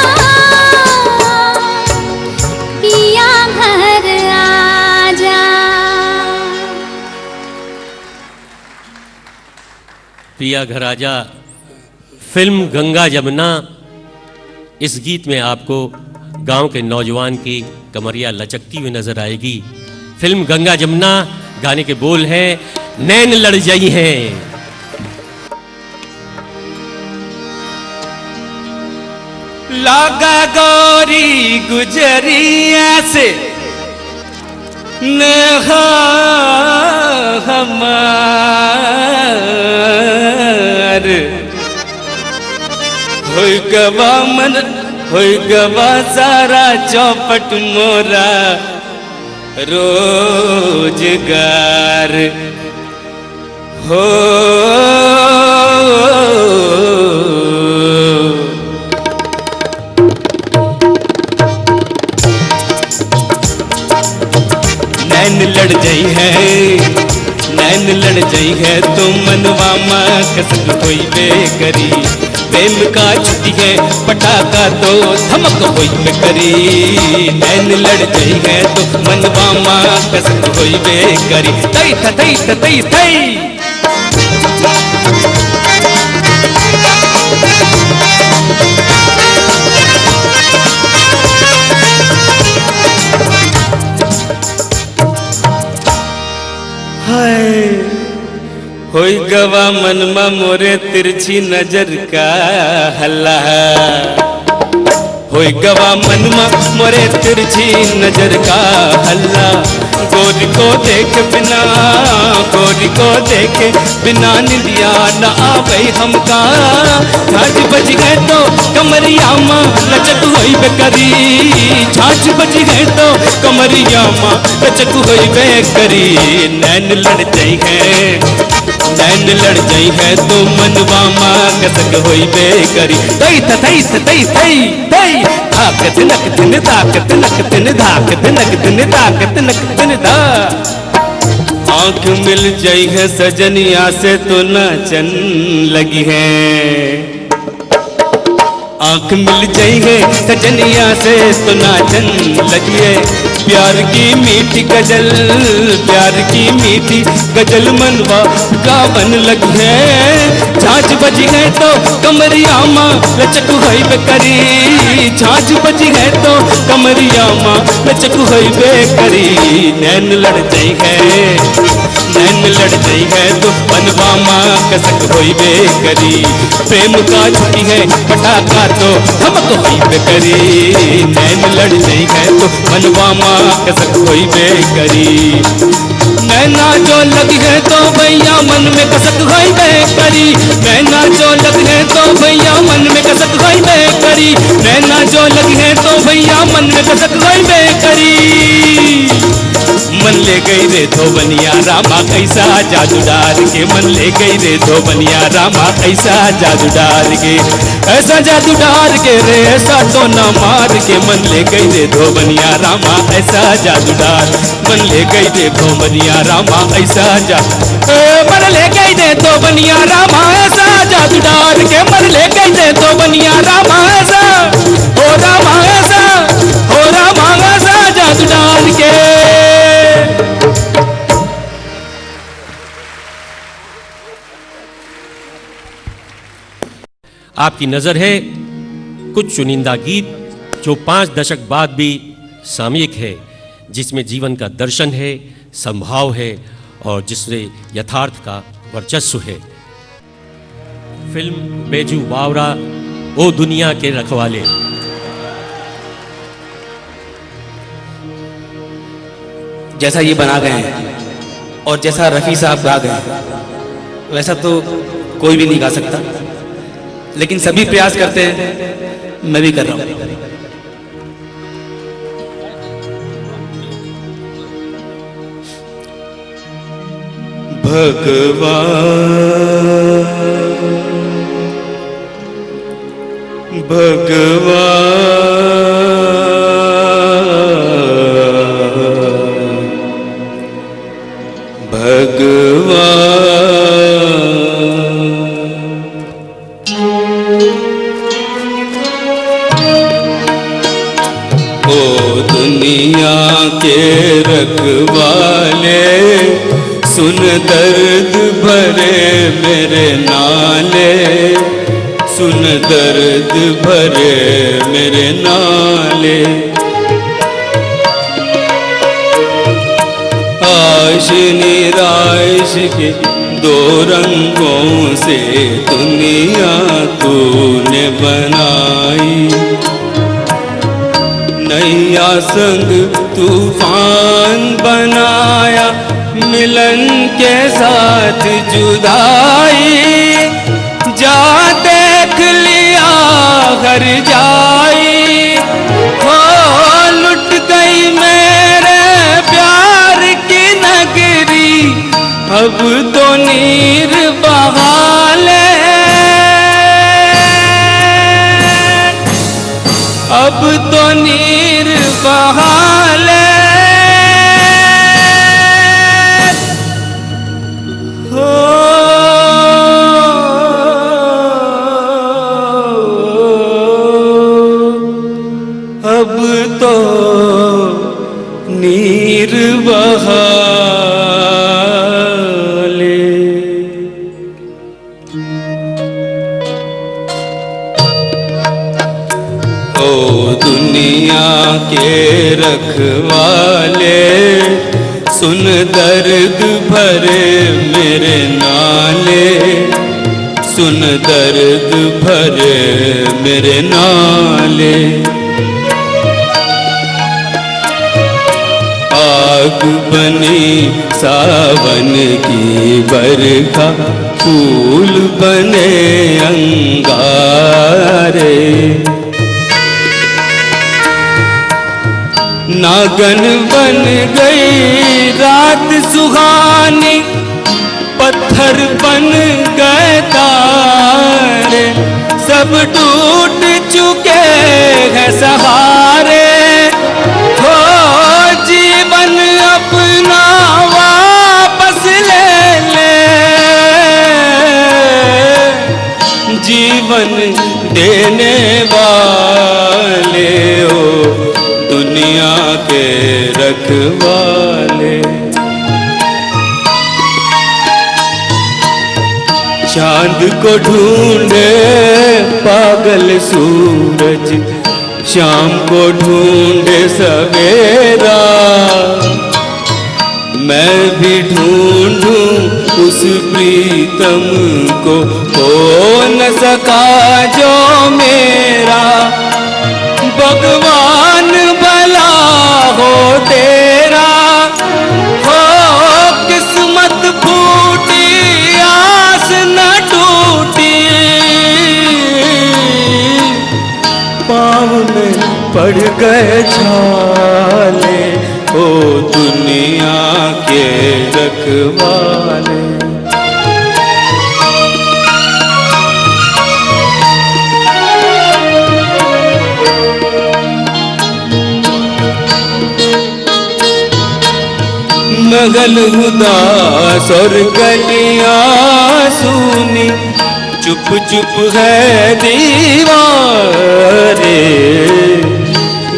Speaker 3: पिया घर आजा।
Speaker 1: पिया घर आजा फिल्म गंगा जमुना। इस गीत में आपको गांव के नौजवान की कमरिया लचकती हुई नजर आएगी। फिल्म गंगा जमुना, गाने के बोल हैं नैन लड़ जाई हैं।
Speaker 4: लागा गौरी गुजरिया से नेहा हमार, होई गवा मन, होई गवा सारा चौपट मोरा रोजगार हो। नैन लड़ जाई है, नैन लड़ जाई है, तो मनवा माँ कसक होई बेकरी। प्रेम का छुट्टी है पटाखा तो धमक होई बेकरी। नैन लड़ जाई है तो मनवा माँ कसक होई बेकरी। तई तई तई तई होई गवा मनमा मोरे तिरछी नजर का हल्ला। होई गवा मनमा मोरे तिरछी नजर का हल्ला। गोरी को देख बिना, गोरी को देखे बिना निंदिया न आवे हमका। झांझ बज गए तो कमरिया माँ लचक होई बेकरी। झांझ बज गए तो कमरिया माँ लचक होई बेकरी। नैन लड़ जाई है, नैन लड़ जाई है तो मनवा माँ कसक होई बेकरी। तई तई तई तई तई धाक तिनक तिन धाक तिनक तिन धाक तिनक तिन धाक तिनक तिन धा। आँख मिल जाई है सजनिया से तो नाचन लगी है। आँख मिल जाई है सजनिया से तो नाचन लगी है। प्यार की मीठी गजल, प्यार की मीठी गजल मनवा गावन लगी है। झांझ बजी है तो कमरिया माँ लचक होई बेकरी, झांझ बजी है तो कमरिया माँ लचक होई बेकरी। नैन लड़ जाई है, नैन लड़ जाई है तो बनवा माँ कसक होई बेकरी। प्रेम का छुट्टी है पटाखा तो धमक होई बेकरी। नैन लड़ जाई है तो बनवा माँ कसक होई बेकरी। नैना जो लगी है तो भैया मन में कसक होई बेकरी। नैना जो लगी है तो भैया मन में कसक होई बेकरी। नैना जो लगी है तो भैया मन में कसक होई बेकरी। मन ले गई रे धोबनिया रामा कैसा जादू डाल के, मन ले गई रे धोबनिया रामा कैसा जादू डाल के। ऐसा जादू डाल के रे ऐसा तो न मार के, मन ले गई रे धोबनिया रामा ऐसा जादू डाल। मन ले गई रे धोबनिया रामा ऐसा मन ले गई रे धोबनिया रामा ऐसा जादू डाल के। मन ले गई रे धोबनिया रामा ऐसा, हो रामा ऐसा, हो रामा ऐसा जादू डाल के।
Speaker 1: आपकी नजर है कुछ चुनिंदा गीत जो 5 दशक बाद भी सामयिक है, जिसमें जीवन का दर्शन है, संभाव है और जिसमें यथार्थ का वर्चस्व है। फिल्म बेजू बावरा, ओ दुनिया के रखवाले।
Speaker 4: जैसा ये बना गए हैं और जैसा रफ़ी साहब गा गए वैसा तो कोई भी नहीं गा सकता, लेकिन सभी प्रयास करते हैं, मैं भी कर रहा हूं। भगवान भगवान भगवान दुनिया के रखवाले, सुन दर्द भरे मेरे नाले, सुन दर्द भरे मेरे नाले। आश निराश के 2 रंगों से दुनिया तूने बनाई। नैया संग तूफान बनाया, मिलन के साथ जुदाई। जा देख लिया घर जाई, हो लुट गई मेरे प्यार की नगरी। अब तो नीर बहाले, अब तो नीर बहाले। हो अब तो नीर बहाले। दुनिया के रखवाले, सुन दर्द भरे मेरे नाले, सुन दर्द भरे मेरे नाले। आग बनी सावन की बरखा, फूल बने अंगारे। नागन बन गई रात सुहानी, पत्थर बन गए तारे। सब टूट चुके हैं सहारे, हो जीवन अपना वापस ले ले। जीवन देने वाले हो दुनिया के वाले। चांद को ढूंढे पागल सूरज, शाम को ढूंढे सवेरा, मैं भी ढूंढूं उस प्रीतम को, हो न सका जो मेरा। भगवान भला हो तेरा, हो किस्मत फूटी आस न टूटी, पाँव में पड़ गए छाले, ओ दुनिया के रखवाले। मगल उदास और गलियां सूनी, चुप चुप है दीवारे,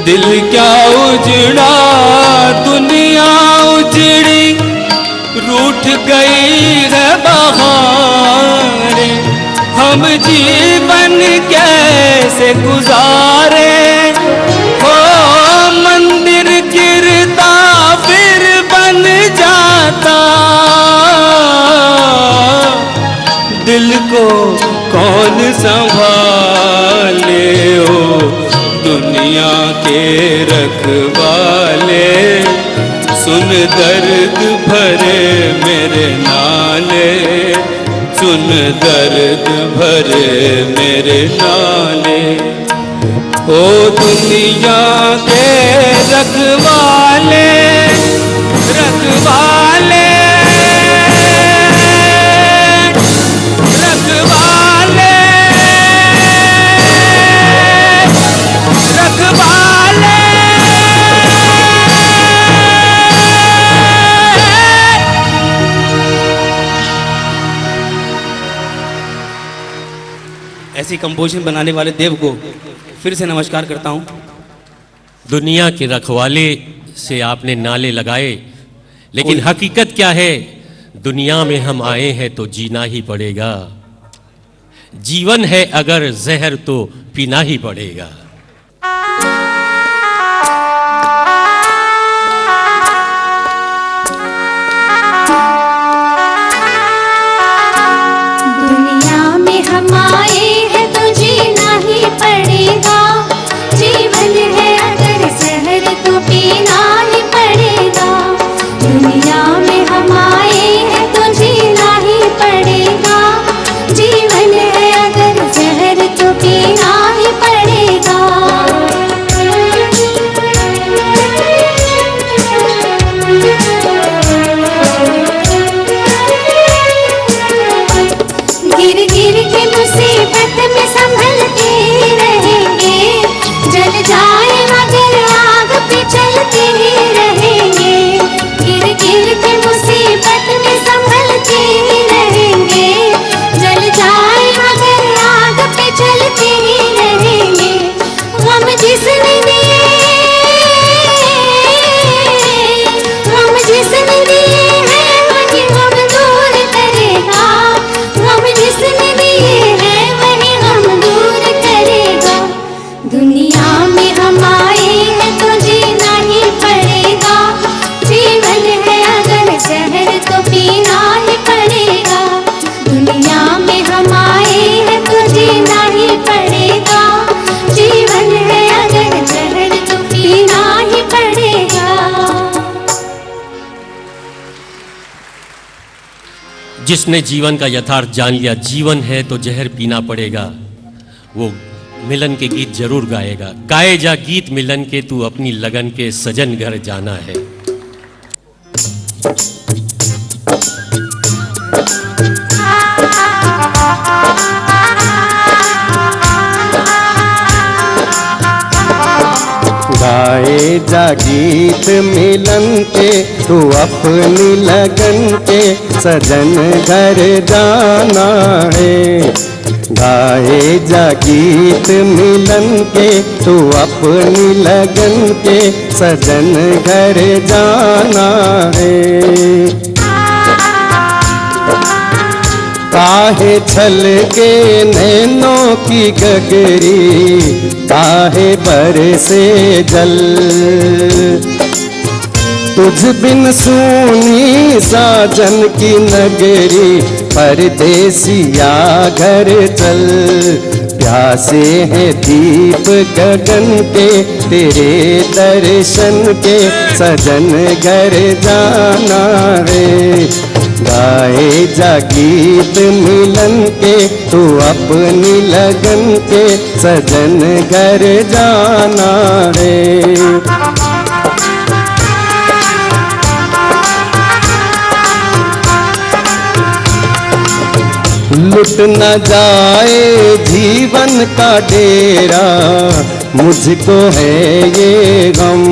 Speaker 4: दिल क्या उजड़ा दुनिया उजड़ी, रूठ गई है बहारें, हम जीवन कैसे गुजारे, हो मंदिर गिरता फिर बन जाता, दिल को कौन संभाले, ओ दुनिया के रखवाले। सुन दर्द भरे मेरे नाले, सुन दर्द भरे मेरे नाले, ओ दुनिया के रखवाले, रखवाले, रखवाले, रखवाले। ऐसी कंपोजिशन बनाने वाले देव को फिर से नमस्कार करता हूँ।
Speaker 1: दुनिया के रखवाले से आपने नाले लगाए, लेकिन हकीकत क्या है? दुनिया में हम आए हैं तो जीना ही पड़ेगा। जीवन है अगर जहर तो पीना ही पड़ेगा।
Speaker 3: दुनिया में हम आए हैं तो जीना ही पड़ेगा। जीवन है अगर जहर तो पीना ही पड़ेगा। दुनिया में हम आए हैं तो जीना ही पड़ेगा। जीवन है अगर जहर तो पीना ही पड़ेगा। गिर गिर के मुसीबत में संभलते रहेंगे। जल जाए मगर आग पे चलते ही रहेंगे। गिर गिर के मुसीबत में संभलते ही रहेंगे। जल जाए मगर आग पे चलते ही रहेंगे। हम जिसने दिए, हम जिसने दिए हैं वही हम दूर करेगा। हम जिसने दिए हैं वही हम दूर करेगा। दुनिया में हम आए हैं तो जीना ही पड़ेगा। जीवन है अगर जहर तो पीना ही पड़ेगा। दुनिया में हम आए हैं तो जीना ही पड़ेगा। जीवन है अगर जहर तो पीना ही पड़ेगा।
Speaker 1: जिसने जीवन का यथार्थ जान लिया, जीवन है तो जहर पीना पड़ेगा, वो मिलन के गीत जरूर गाएगा। गाए जा गीत मिलन के, तू अपनी लगन के सजन घर जाना है।
Speaker 6: गाए जा गीत मिलन के, तू अपनी लगन के सजन घर जाना है। गाए जा गीत मिलन के तू अपनी लगन के सजन घर जाना है। काहे छल के नैनों की गगरी, काहे बरसे जल, तुझ बिन सूनी साजन की नगरी, परदेसिया घर चल। प्यासे हैं दीप गगन के तेरे दर्शन के सजन घर जाना है। गाए जा गीत मिलन के तू अपनी लगन के सजन घर जाना है। लुट न जाए जीवन का डेरा, मुझको है ये गम।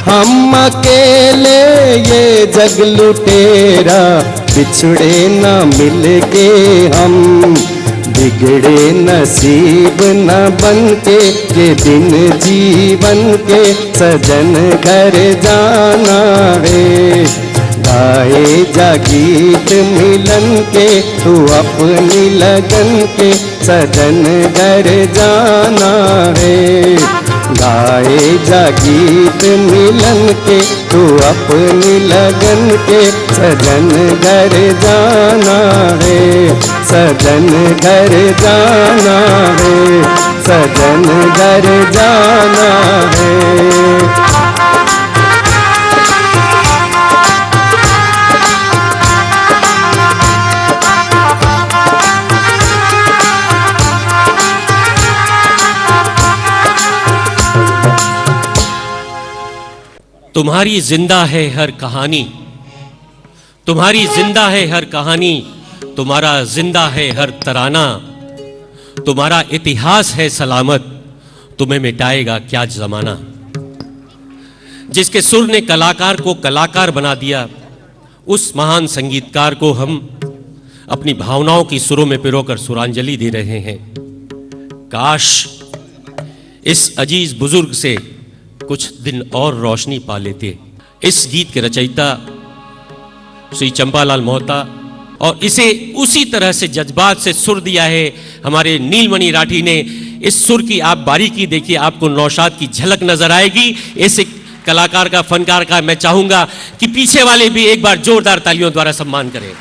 Speaker 6: हम अकेले ये जग लुटेरा, बिछड़े न मिल के हम। बिगड़े नसीब न बन के ये दिन जीवन के सजन घर जाना है। गाए जा गीत मिलन के तू अपनी लगन के सजन घर जाना है। गाए जा गीत मिलन के तू अपनी लगन के सजन घर जाना है। सजन घर जाना है, सजन घर जाना है।
Speaker 1: तुम्हारी जिंदा है हर कहानी, तुम्हारी जिंदा है हर कहानी, तुम्हारा जिंदा है हर तराना। तुम्हारा इतिहास है सलामत, तुम्हें मिटाएगा क्या जमाना। जिसके सुर ने कलाकार को कलाकार बना दिया, उस महान संगीतकार को हम अपनी भावनाओं की सुरों में पिरोकर सुरांजलि दे रहे हैं। काश इस अजीज बुजुर्ग से कुछ दिन और रोशनी पा लेते। इस गीत के रचयिता श्री चंपालाल मोहता, और इसे उसी तरह से जज्बात से सुर दिया है हमारे नीलमणि राठी ने। इस सुर की आप बारीकी देखिए, आपको नौशाद की झलक नजर आएगी। ऐसे कलाकार का, फनकार का मैं चाहूंगा कि पीछे वाले भी एक बार जोरदार तालियों द्वारा सम्मान करें।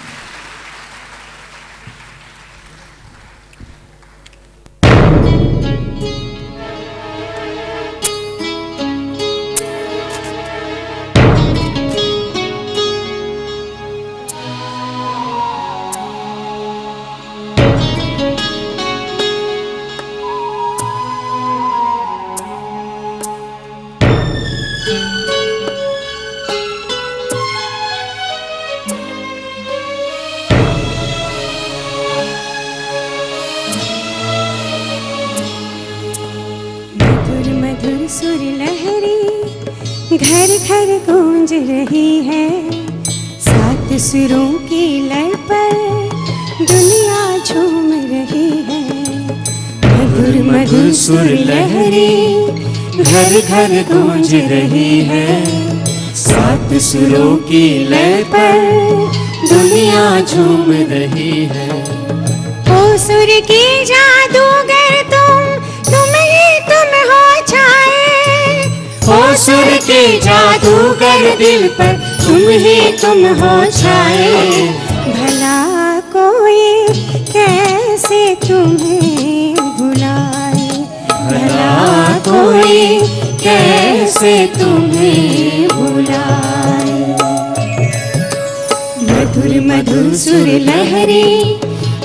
Speaker 5: सुर लहरी घर घर गूंज रही है। सात सुरों की लय पर दुनिया झूम रही है। मधुर मधुर सुर लहरी घर घर गूंज रही है। सात सुरों की लय पर दुनिया झूम रही है। ओ सुर की जादूगर तुम ही तुम हो छाए। ओ सुर के जादूगर दिल पर तुम ही तुम हो छाए। भला कोई कैसे तुम्हें भुलाए। भला कोई कैसे तुम्हें भुलाए। मधुर मधुर सुर लहरी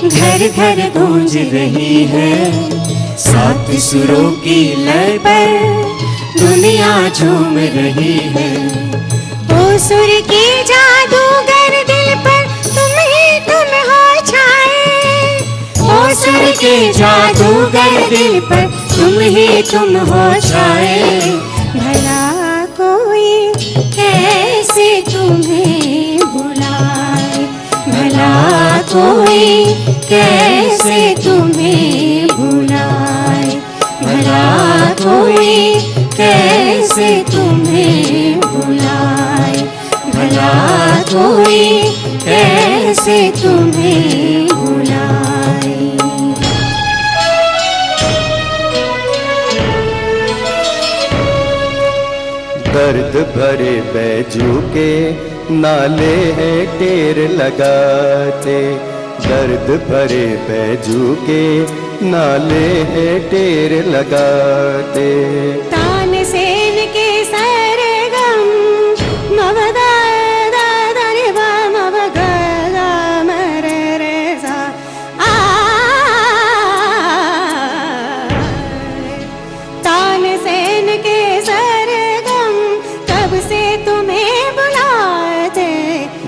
Speaker 5: घर घर गूंज रही है। सात सुरों की लय पर दुनिया झूम रही है। ओ सुर की जादूगर दिल पर तुम ही तुम हो छाए। ओ सुर के जादूगर दिल पर तुम ही तुम हो छाए। भला कोई कैसे तुम्हें भुलाए। भला कोई कैसे तुम्हें भुलाए, भला कोई कैसे तुम्हें भुलाए, भला कोई कैसे तुम्हें भुलाए।
Speaker 6: दर्द भरे बैजू के नाले हैं टेर लगाते, दर्द भरे बैजू के नाले हैं टेर लगाते।
Speaker 5: तानसेन के सरगम मवदा दादरे वा मवगदा मरे सा आ, तानसेन के सरगम कब से तुम्हें बुलाते,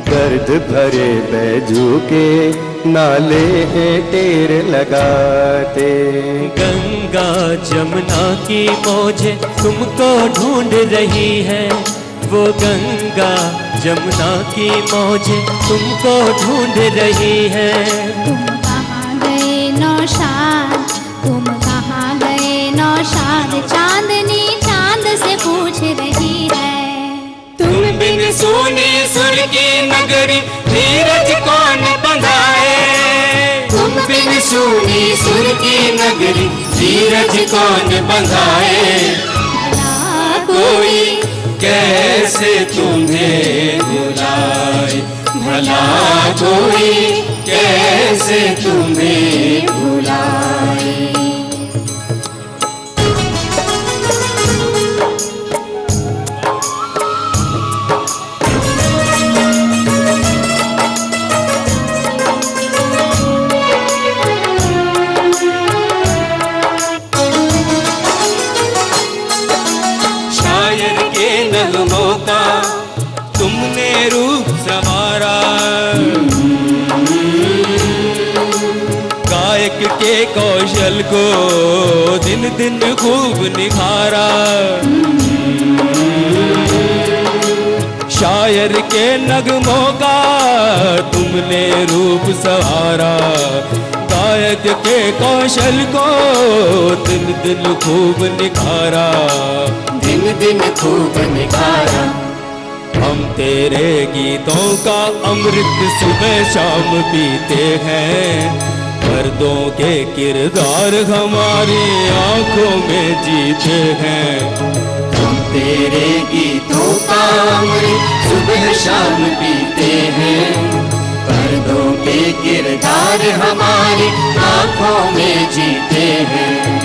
Speaker 6: दर्द भरे बैजू के नाले हैं टेर लगाते।
Speaker 7: गंगा जमुना की मौजें तुमको ढूंढ रही है, वो गंगा जमुना की मौजें तुमको ढूंढ रही है।
Speaker 3: तुम कहाँ गए नौशाद, तुम कहाँ गए नौशाद, चांदनी चांद से पूछ रही है।
Speaker 4: तुम बिन सुनी सुर की नगरी धीरज कौन बंधाए, तुम बिन सुनी सुर की नगरी धीरज कौन बंधाए।
Speaker 3: भला
Speaker 4: कोई कैसे तुम्हें भुलाए, भला कोई कैसे तुम्हें भुलाए। शायर के नगमों का तुमने रूप संवारा, गायक के कौशल को दिन दिन खूब निखारा। शायर के नगमों का तुमने रूप संवारा, गायक के कौशल को दिन दिन खूब निखारा, दिन दिन खूब निखारा। हम तेरे गीतों का अमृत सुबह शाम पीते हैं, मर्दों के किरदार हमारी आंखों में जीते हैं। हम तेरे गीतों का अमृत सुबह शाम पीते हैं, मर्दों के किरदार हमारी आंखों में जीते हैं।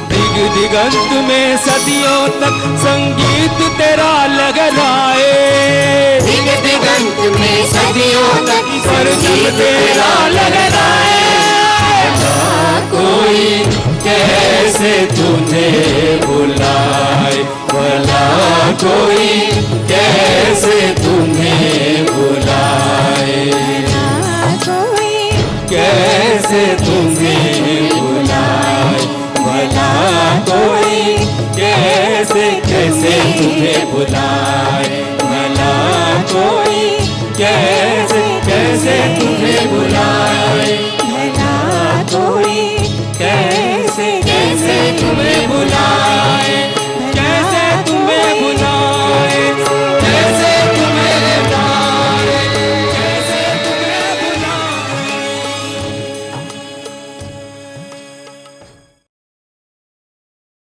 Speaker 4: दिग दिगंत में सदियों तक संगीत तेरा लहराए, दिग दिगंत में सदियों तक संगीत तेरा लहराए। भला कोई कैसे तुम्हें भुलाए, भला कोई कैसे तुम्हें भुलाए,
Speaker 5: कोई
Speaker 4: कैसे तुम्हें भुलाए। भला कोई कैसे कैसे तुम्हें भुलाए।